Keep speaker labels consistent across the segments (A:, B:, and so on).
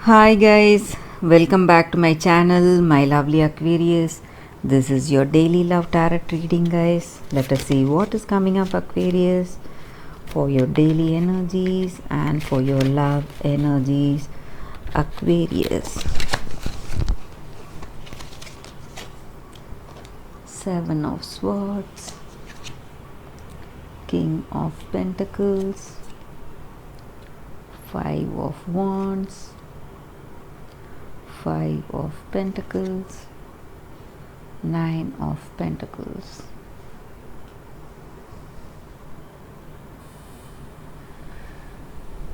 A: Hi guys, welcome back to my channel, my lovely Aquarius. This is your daily love tarot reading, guys. Let us see what is coming up, Aquarius, for your daily energies and for your love energies, Aquarius. Seven of Swords, King of Pentacles, Five of Wands, Five of Pentacles, Nine of Pentacles.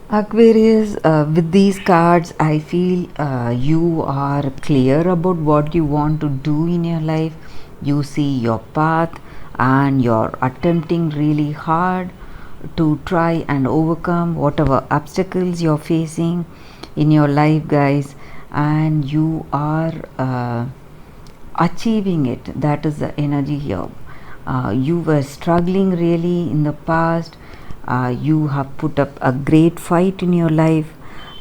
A: Aquarius, with these cards, I feel you are clear about what you want to do in your life. You see your path and you're attempting really hard to try and overcome whatever obstacles you're facing in your life, guys, and you are achieving it. That is the energy here. You were struggling really in the past. You have put up a great fight in your life.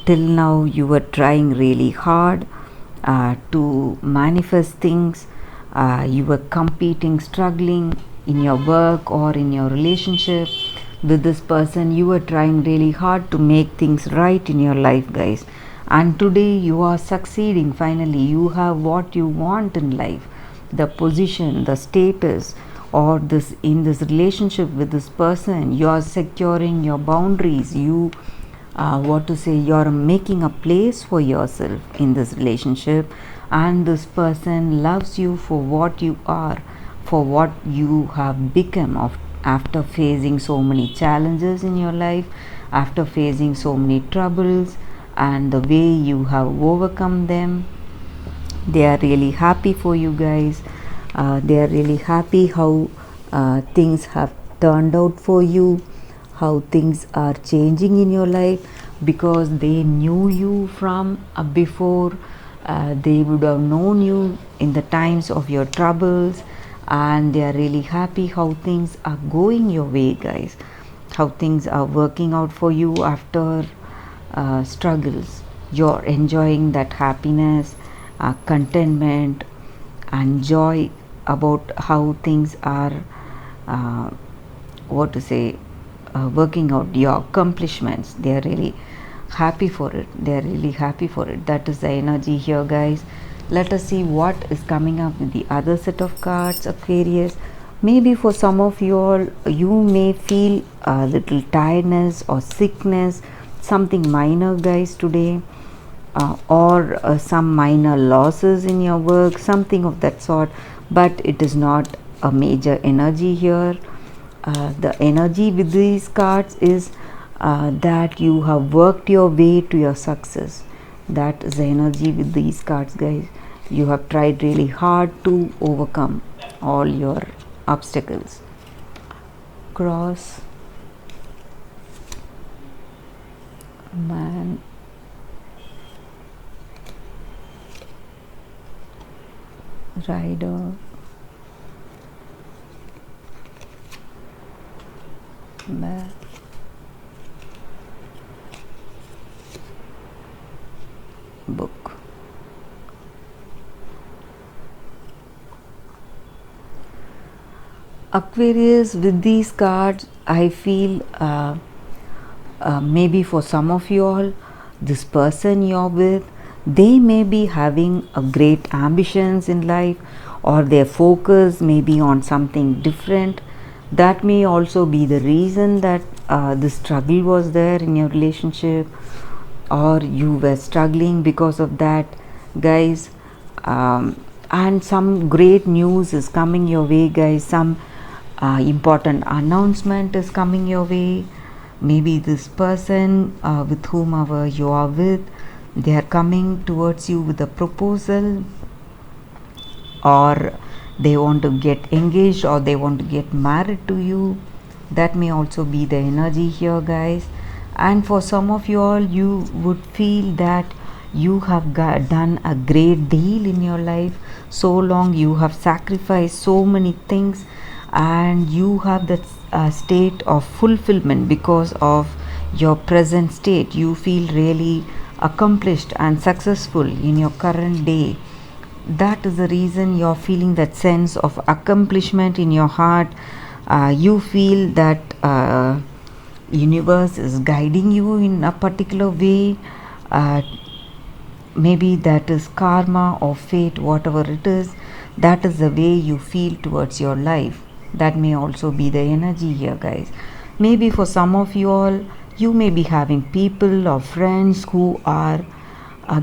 A: Till now you were trying really hard to manifest things. You were competing, struggling in your work or in your relationship with this person. You were trying really hard to make things right in your life, guys, and today you are succeeding. Finally you have what you want in life, the position, the status, or this in this relationship with this person. You are securing your boundaries. You what to say, you're making a place for yourself in this relationship, and this person loves you for what you are, for what you have become of after facing so many challenges in your life, after facing so many troubles, and the way you have overcome them. They are really happy for you, guys. They are really happy how things have turned out for you, how things are changing in your life, because they knew you from before. They would have known you in the times of your troubles, and they are really happy how things are going your way, guys, how things are working out for you after struggles. You're enjoying that happiness, contentment, and joy about how things are what to say, working out your accomplishments. They are really happy for it. They are really happy for it. That is the energy here, guys. Let us see what is coming up with the other set of cards, Aquarius. Maybe for some of you all, you may feel a little tiredness or sickness, something minor, guys, today, or some minor losses in your work, something of that sort, but it is not a major energy here. The energy with these cards is that you have worked your way to your success. That is the energy with these cards, guys. You have tried really hard to overcome all your obstacles. Cross, man, rider, bear, book. Aquarius, with these cards, I feel maybe for some of you all, this person you're with, they may be having a great ambitions in life, or their focus may be on something different. That may also be the reason that the struggle was there in your relationship, or you were struggling because of that, guys. And some great news is coming your way, guys. Some important announcement is coming your way. Maybe this person with whomever you are with, they are coming towards you with a proposal, or they want to get engaged, or they want to get married to you. That may also be the energy here, guys. And for some of you all, you would feel that you have done a great deal in your life. So long you have sacrificed so many things, and you have that state of fulfillment because of your present state. You feel really accomplished and successful in your current day. That is the reason you're feeling that sense of accomplishment in your heart. You feel that universe is guiding you in a particular way. Maybe that is karma or fate, whatever it is. That is the way you feel towards your life. That may also be the energy here, guys. Maybe for some of you all, you may be having people or friends who are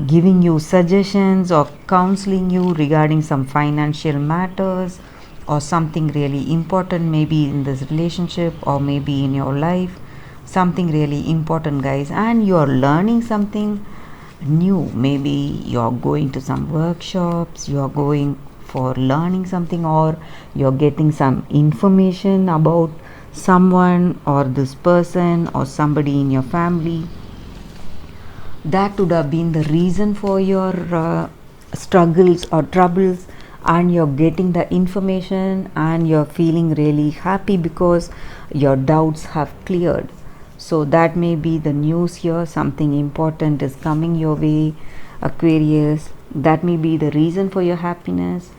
A: giving you suggestions or counseling you regarding some financial matters or something really important, maybe in this relationship or maybe in your life, something really important, guys, and you are learning something new. Maybe you're going to some workshops, you're going for learning something, or you're getting some information about someone or this person or somebody in your family. That would have been the reason for your struggles or troubles, and you're getting the information and you're feeling really happy because your doubts have cleared. So that may be the news here. Something important is coming your way, Aquarius. That may be the reason for your happiness,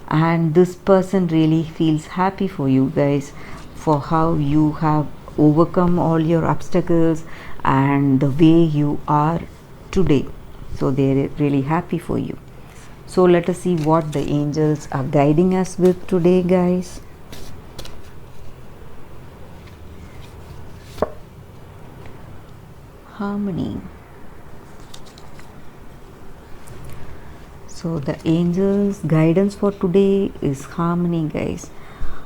A: and this person really feels happy for you guys, for how you have overcome all your obstacles and the way you are today. So they're really happy for you. So let us see what the angels are guiding us with today, guys. Harmony. So the angels guidance for today is harmony, guys.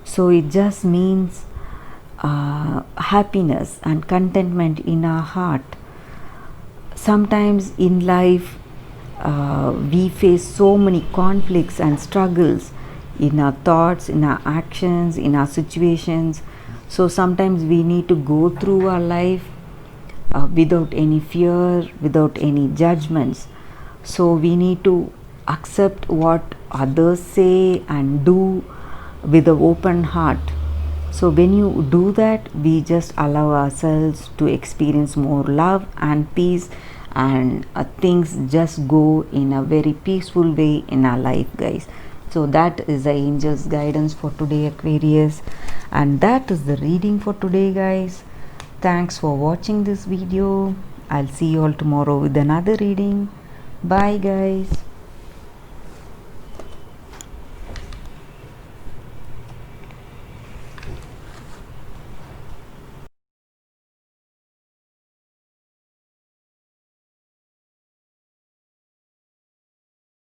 A: So it just means happiness and contentment in our heart. Sometimes in life we face so many conflicts and struggles in our thoughts, in our actions, in our situations. So sometimes we need to go through our life without any fear, without any judgments. So we need to accept what others say and do with an open heart. So when you do that, we just allow ourselves to experience more love and peace, and things just go in a very peaceful way in our life, guys. So that is the angel's guidance for today, Aquarius, and that is the reading for today, guys. Thanks for watching this video. I'll see you all tomorrow with another reading. Bye, guys.